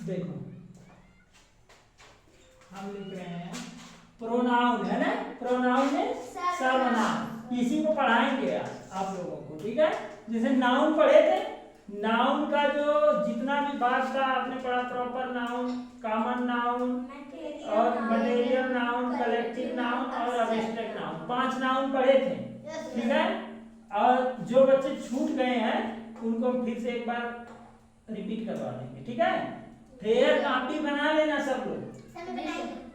देखो हम लिख रहे हैं प्रोनाउन, है ना, प्रोनाउन में सर्वनाम, इसी को पढ़ाएंगे आप लोगों को, ठीक है। जैसे नाउन पढ़े थे, नाउन का जो जितना भी भाग था आपने पढ़ा, प्रॉपर नाउन, कॉमन नाउन और मटेरियल नाउन, कलेक्टिव नाउन और एब्स्ट्रैक्ट नाउन, 5 नाउन पढ़े थे, ठीक है। और जो बच्चे छूट गए हैं उनको फिर से एक बार रिपीट करवा देंगे, ठीक है। फिर कॉपी बना लेना सब लोग,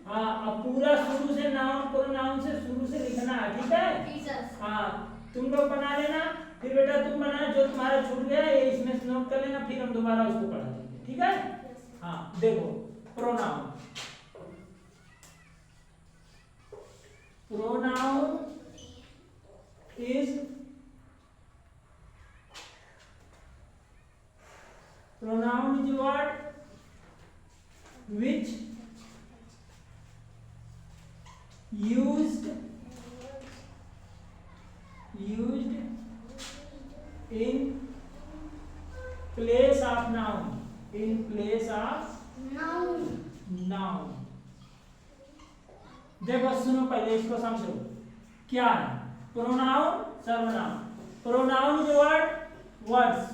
हाँ, अब पूरा शुरू से नाउन प्रोनाउन से शुरू से लिखना है, ठीक है। हाँ, तुम लोग बना लेना, फिर बेटा तुम बनाना, जो तुम्हारा छूट गया ये इसमें से नोट कर लेना, फिर हम दोबारा उसको पढ़ा देंगे, ठीक है। हाँ देखो, pronoun, pronoun is, pronoun is what which used in place of noun, in place of noun। देखो सुनो, पहले इसको समझो क्या है प्रोनाउन, सर्वनाम। Pronoun is words,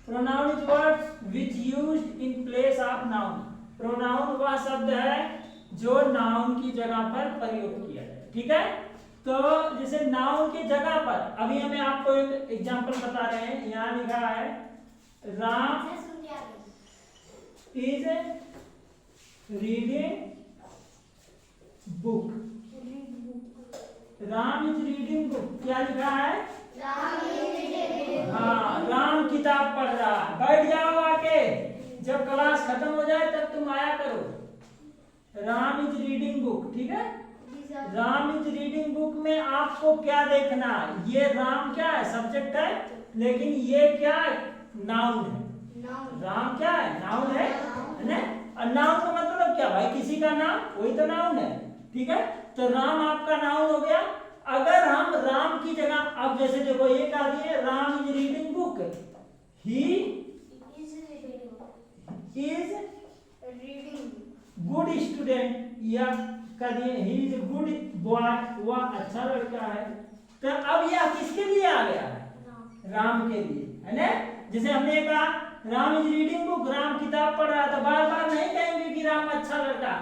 pronoun is words which used in place of noun. Pronoun वह शब्द है जो नाउन की जगह पर प्रयोग किया जाए, ठीक है। तो जैसे नाउन की जगह पर, अभी हमें आपको एक एग्जांपल बता रहे हैं, यहाँ लिखा है Ram is reading book, Ram is reading book, क्या लिखा है, हाँ, राम किताब पढ़ रहा है। बैठ जाओ आके, जब क्लास खत्म हो जाए तब तुम आया करो। राम इज रीडिंग बुक, ठीक है। राम इज रीडिंग बुक में आपको क्या देखना, ये राम क्या है, सब्जेक्ट है, लेकिन ये क्या है, नाउन है। राम क्या है, नाउन है ना। और नाउन का मतलब क्या भाई, किसी का नाम, वही तो नाउन है, ठीक है। तो राम आपका नाउन हो गया। अगर हम राम की जगह, अब जैसे देखो ये कह दिए Ram is reading book, he is good student, या कह दिए ही इज गुड बॉय, वह अच्छा लड़का है। तो अब यह किसके लिए आ गया है, राम के लिए, है ना। जैसे हमने कहा Ram is reading book, Ram किताब पढ़ रहा था, बार बार नहीं कहेंगे कि राम अच्छा लड़का,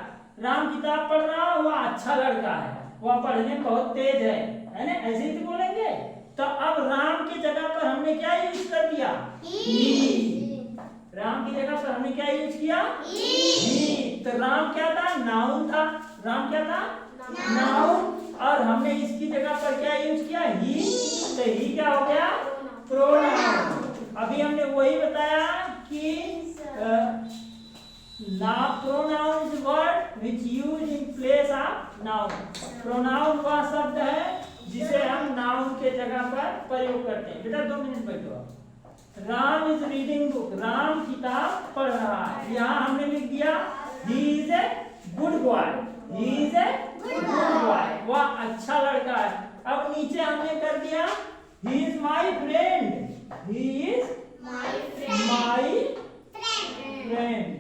राम किताब पढ़ रहा है, वह अच्छा लड़का है, वह पढ़ने में बहुत तेज है ना, ऐसे ही तो बोलेंगे। तो अब राम की जगह पर हमने क्या यूज कर दिया, ही। राम की जगह पर हमने क्या यूज किया, ही। तो राम क्या था, नाउन था, राम क्या था, नाउन, और हमने इसकी जगह पर क्या यूज किया, ही। तो ही क्या हो गया, प्रोनाउन। अभी हमने वही बताया कि pronoun is word which used in place of noun। pronoun वह शब्द है जिसे हम नाउन के जगह पर प्रयोग करते हैं। बेटा 2 मिनट बैठो आप। Ram is reading book, Ram किताब पढ़ रहा है, यहाँ हमने लिख दिया he is a good boy, he is a good boy, वह अच्छा लड़का है। अब नीचे हमने कर दिया he is my friend, he is my friend,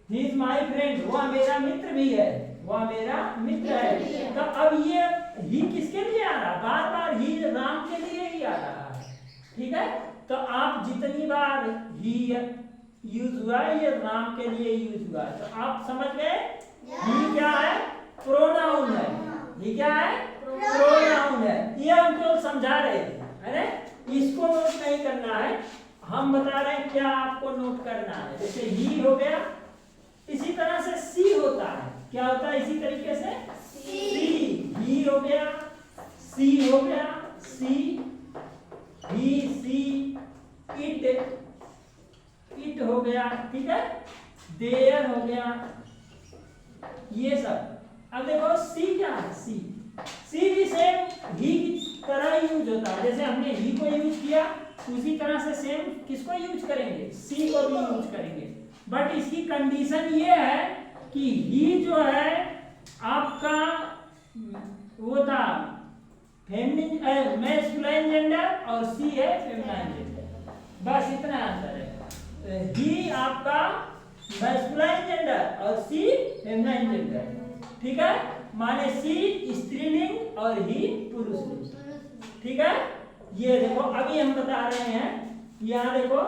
he is my friend, वह मेरा मित्र भी है, वह मेरा मित्र है। तो अब ये ही किसके लिए आ रहा, बार बार ही राम के लिए ही आ रहा है, ठीक है। तो आप जितनी बार ही यूज हुआ है, ये राम के लिए यूज हुआ है। तो आप समझ गए ही क्या है, प्रोनाउन है, ही क्या है, प्रोनाउन है। ये हम केवल समझा रहे थे, है ना, इसको नोट नहीं करना है, हम बता रहे हैं क्या आपको नोट करना है। जैसे ही हो गया, इसी तरह से सी होता है, क्या होता है इसी तरीके से, सी। ही हो गया, सी हो गया, सी, ही, सी, इट हो गया, ठीक है, देयर हो गया, ये सब। अब देखो सी क्या है, सी भी सेम ही की तरह यूज होता है। जैसे हमने ही को यूज किया, उसी तरह से सेम किसको यूज करेंगे, सी को भी यूज करेंगे। बट इसकी कंडीशन ये है कि ही जो है आपका वो था फेमिनिन मैस्कुलाइन जेंडर और सी है फेमिनाइन जेंडर, बस इतना अंतर है। ही आपका मैस्कुलाइन जेंडर और सी फेमिनाइन जेंडर, ठीक है। माने सी स्त्रीलिंग और ही पुरुषलिंग, ठीक है। ये देखो अभी हम बता रहे हैं, यहाँ देखो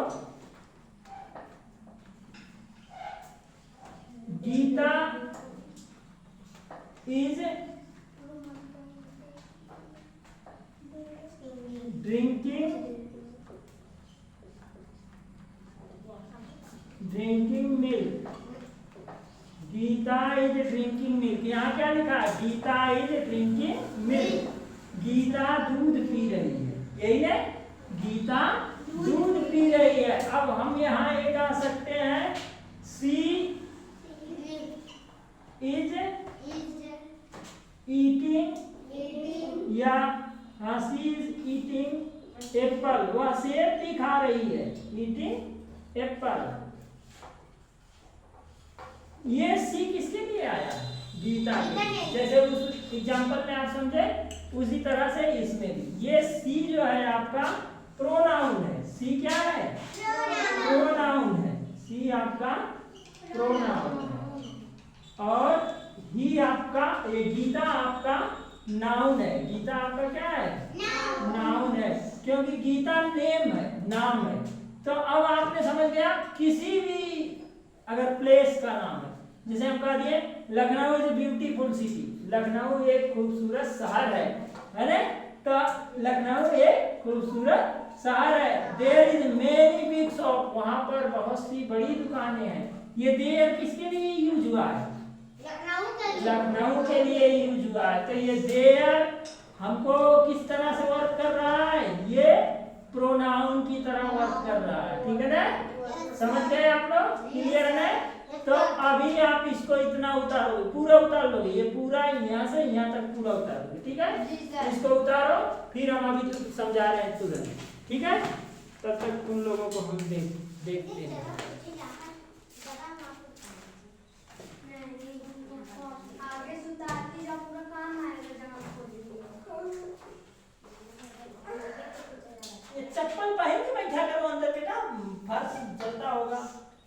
Geeta is drinking milk. Geeta is drinking milk. यहाँ क्या लिखा है? Geeta is drinking milk. Geeta दूध पी रही है, यही है, गीता दूध पी रही है। अब हम यहाँ एक आ सकते हैं, सी इज ईटिंग, या हाँ सी इज ईटिंग एप्पल, वह सेब भी खा रही है, ईटिंग एप्पल। ये सी किसके लिए आया? गीता के। जैसे उस एग्जांपल में आप समझे, उसी तरह से इसमें भी ये सी जो है आपका प्रोनाउन है। सी क्या है? प्रोनाउन है। सी आपका प्रोनाउन है और ही आपका, ये गीता आपका नाउन है। गीता आपका क्या है? नाउन है, क्योंकि गीता नेम है, नाम है। तो अब आपने समझ गया, किसी भी अगर प्लेस का नाम है, जैसे हम कह दिए Lucknow is beautiful city, Lucknow एक खूबसूरत शहर है ना? तो लखनऊ एक खूबसूरत शहर है। There is many big shop, वहां पर बहुत सी बड़ी दुकानें हैं। ये देयर किसके लिए यूज हुआ है? लखनऊ के लिए यूज हुआ है। तो ये देयर हमको किस तरह से वर्क कर रहा है? ये प्रोनाउन की तरह वर्क कर रहा है, ठीक है ना? समझ गए आप लोग? क्लियर है ना? तो अभी आप इसको इतना उतारोगे, पूरा उतार लोगे, ये पूरा यहाँ से यहाँ तक पूरा उतारोगे, ठीक है? इसको उतारो, फिर हम अभी तो समझा रहे हैं तुरंत, ठीक है? तब तक तुम लोगों को हम देखते हैं। ये चप्पल पहन के बैठा करो अंदर बेटा, फर्श जलता होगा।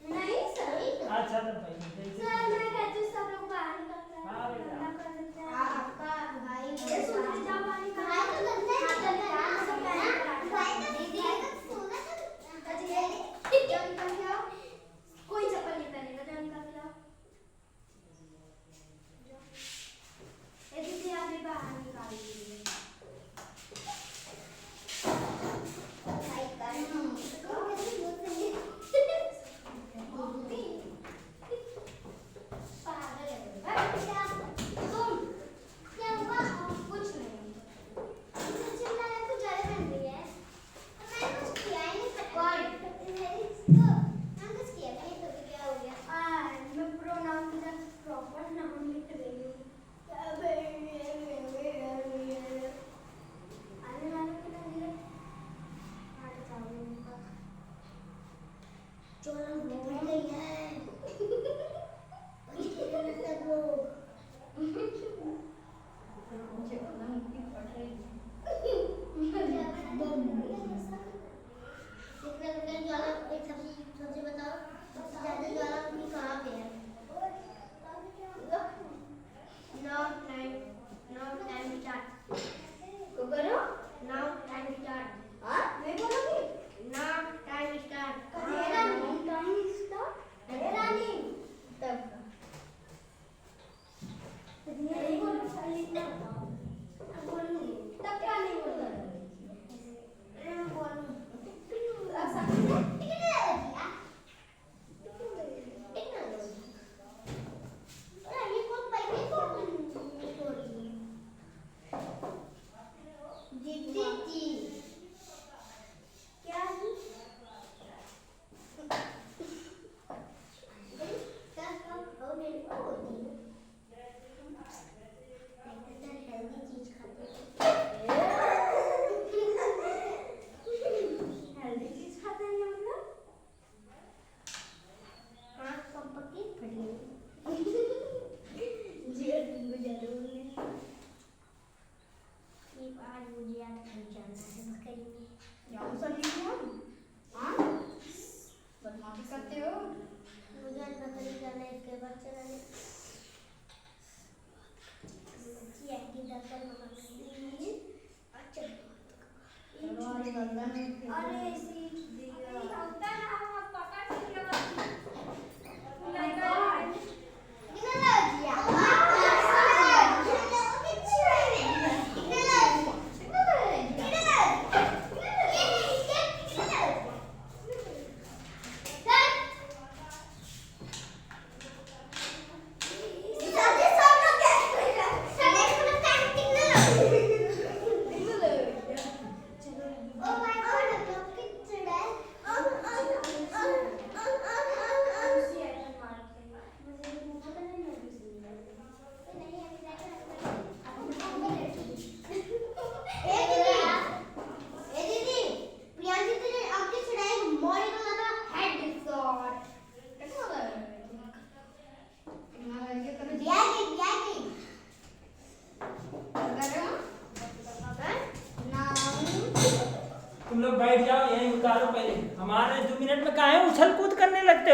नहीं सही। अच्छा तो भाई सर मैं कहती हूं सब लोग बाहर निकलते हैं। हां बेटा आपका भाई ये सूरज जा पानी का भाई तो लगता है सब पहन भाई का दीदी सोना तो जो निकल के आओ, कोई चप्पल नहीं पहनेगा, जो निकल के आओ। ये दीदी आप भी बाहर निकाल दीजिए भाई का आज मुझे आज कहीं जाना है, कहीं जाऊँ सर। अरे सीख दिया होता ना हम पकड़ के तुम लोग बैठ जाओ, यहीं उतारो पहले। हमारे 2 मिनट में काहे उछल कूद करने लगते हो?